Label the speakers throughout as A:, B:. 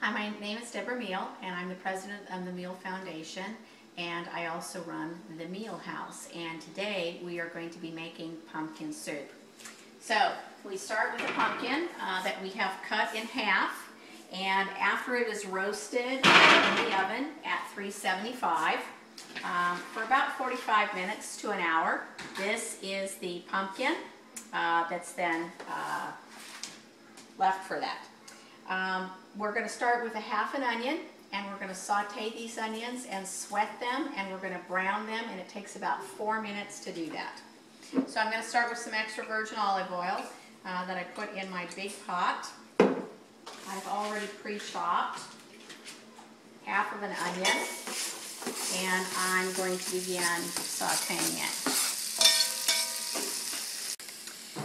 A: Hi, my name is Deborah Meehl, and I'm the president of the Meehl Foundation, and I also run the Meehl House. And today we are going to be making pumpkin soup. So we start with a pumpkin that we have cut in half, and after it is roasted in the oven at 375 for about 45 minutes to an hour, this is the pumpkin that's then left for that. We're going to start with a half an onion, and we're going to saute these onions and sweat them, and we're going to brown them, and it takes about 4 minutes to do that. So I'm going to start with some extra virgin olive oil that I put in my big pot. I've already pre-chopped half of an onion, and I'm going to begin sauteing it.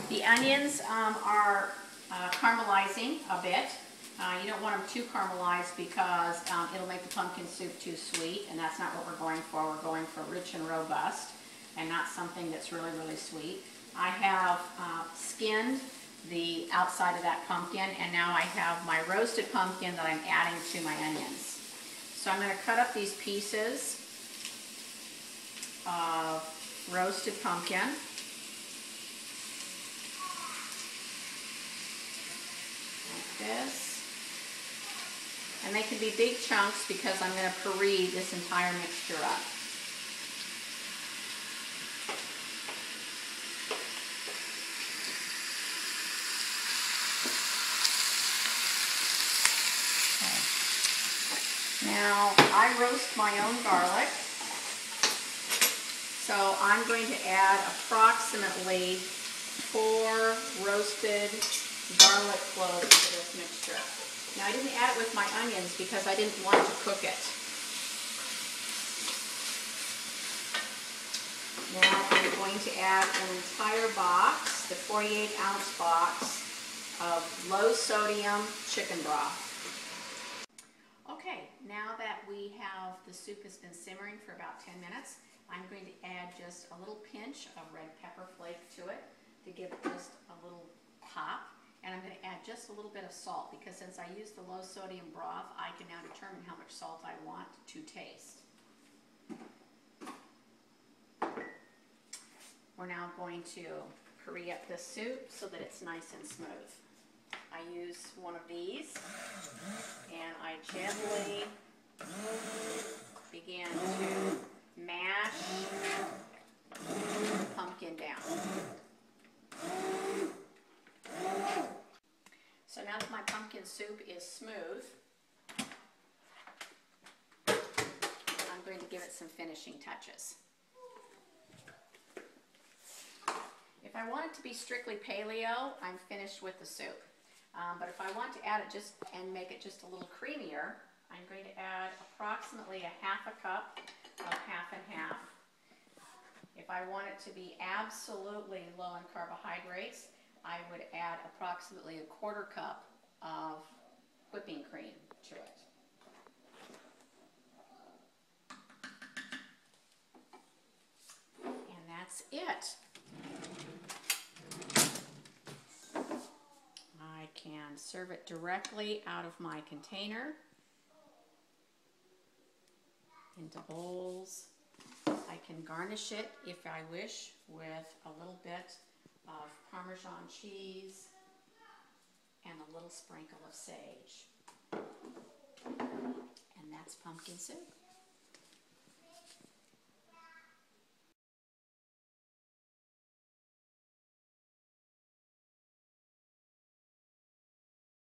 A: The onions are caramelizing a bit. You don't want them too caramelized because it'll make the pumpkin soup too sweet, and that's not what we're going for. We're going for rich and robust and not something that's really, really sweet. I have skinned the outside of that pumpkin, and now I have my roasted pumpkin that I'm adding to my onions. So I'm going to cut up these pieces of roasted pumpkin. Like this. And they can be big chunks because I'm going to puree this entire mixture up. Okay. Now, I roast my own garlic, so I'm going to add approximately 4 roasted garlic cloves to this mixture. Now, I didn't add it with my onions because I didn't want to cook it. Now I'm going to add an entire box, the 48-ounce box of low sodium chicken broth. Okay, now that we have, the soup has been simmering for about 10 minutes, I'm going to add just a little pinch of red pepper flake to it to give it just a little pop. And I'm going to add just a little bit of salt because since I used the low sodium broth, I can now determine how much salt I want to taste. We're now going to puree up this soup so that it's nice and smooth. I use one of these, and I gently begin to mash the pumpkin down. So now that my pumpkin soup is smooth, I'm going to give it some finishing touches. If I want it to be strictly paleo, I'm finished with the soup. But if I want to add it just and make it just a little creamier, I'm going to add approximately a half a cup of half and half. If I want it to be absolutely low in carbohydrates, I would add approximately a quarter cup of whipping cream to it. And that's it. I can serve it directly out of my container into bowls. I can garnish it, if I wish, with a little bit of Parmesan cheese and a little sprinkle of sage. And that's pumpkin soup.